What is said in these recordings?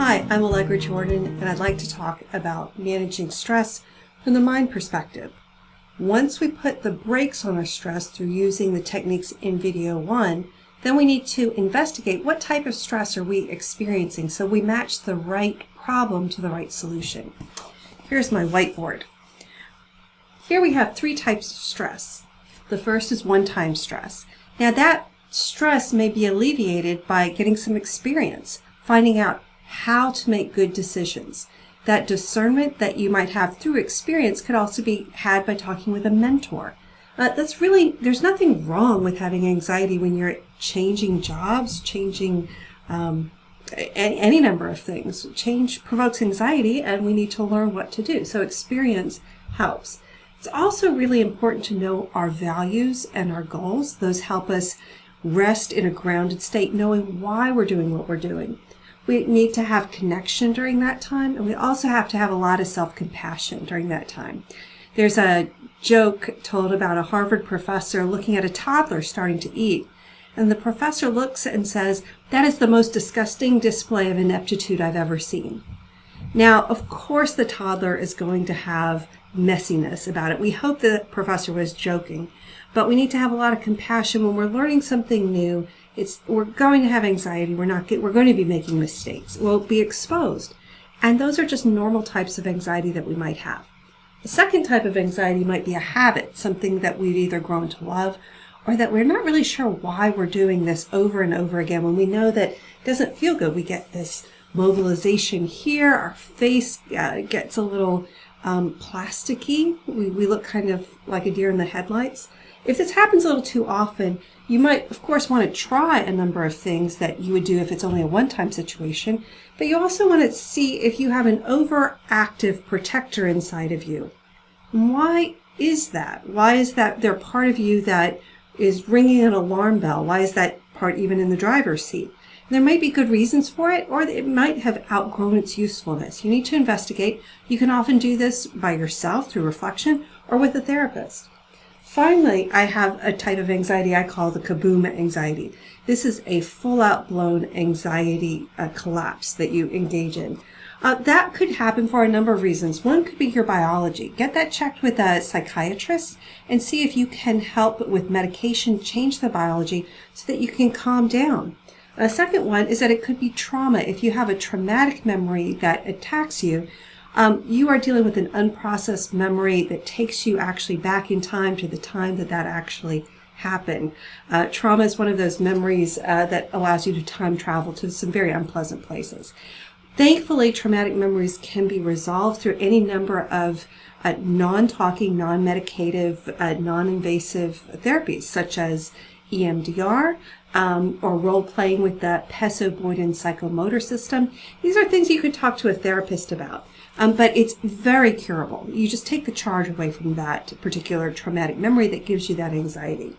Hi, I'm Allegra Jordan, and I'd like to talk about managing stress from the mind perspective. Once we put the brakes on our stress through using the techniques in video 1, then we need to investigate what type of stress are we experiencing so we match the right problem to the right solution. Here's my whiteboard. Here we have 3 types of stress. The first is one-time stress. Now that stress may be alleviated by getting some experience, finding out how to make good decisions. That discernment that you might have through experience could also be had by talking with a mentor. There's nothing wrong with having anxiety when you're changing jobs, changing any number of things. Change provokes anxiety, and we need to learn what to do. So experience helps. It's also really important to know our values and our goals. Those help us rest in a grounded state, knowing why we're doing what we're doing. We need to have connection during that time, and we also have to have a lot of self-compassion during that time. There's a joke told about a Harvard professor looking at a toddler starting to eat, and the professor looks and says, "That is the most disgusting display of ineptitude I've ever seen." Now, of course, the toddler is going to have messiness about it. We hope the professor was joking, but we need to have a lot of compassion when we're learning something new. We're going to have anxiety. We're going to be making mistakes. We'll be exposed. And those are just normal types of anxiety that we might have. The second type of anxiety might be a habit, something that we've either grown to love or that we're not really sure why we're doing this over and over again. When we know that it doesn't feel good, we get this mobilization here. Our face gets a little plasticky. We look kind of like a deer in the headlights. If this happens a little too often, you might, of course, want to try a number of things that you would do if it's only a one-time situation, but you also want to see if you have an overactive protector inside of you. Why is that? Why is that there part of you that is ringing an alarm bell? Why is that part even in the driver's seat? There might be good reasons for it, or it might have outgrown its usefulness. You need to investigate. You can often do this by yourself through reflection or with a therapist. Finally, I have a type of anxiety I call the kaboom anxiety. This is a full-out blown anxiety collapse that you engage in. That could happen for a number of reasons. One could be your biology. Get that checked with a psychiatrist and see if you can help with medication change the biology so that you can calm down. A second one is that it could be trauma. If you have a traumatic memory that attacks you, you are dealing with an unprocessed memory that takes you actually back in time to the time that actually happened. Trauma is one of those memories that allows you to time travel to some very unpleasant places. Thankfully, traumatic memories can be resolved through any number of non-talking, non-medicative, non-invasive therapies, such as EMDR, or role-playing with the Peso-Boyden psychomotor system. These are things you could talk to a therapist about. But it's very curable. You just take the charge away from that particular traumatic memory that gives you that anxiety.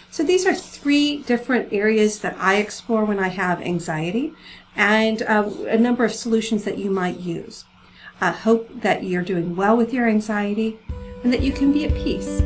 So these are 3 different areas that I explore when I have anxiety, and a number of solutions that you might use. I hope that you're doing well with your anxiety and that you can be at peace.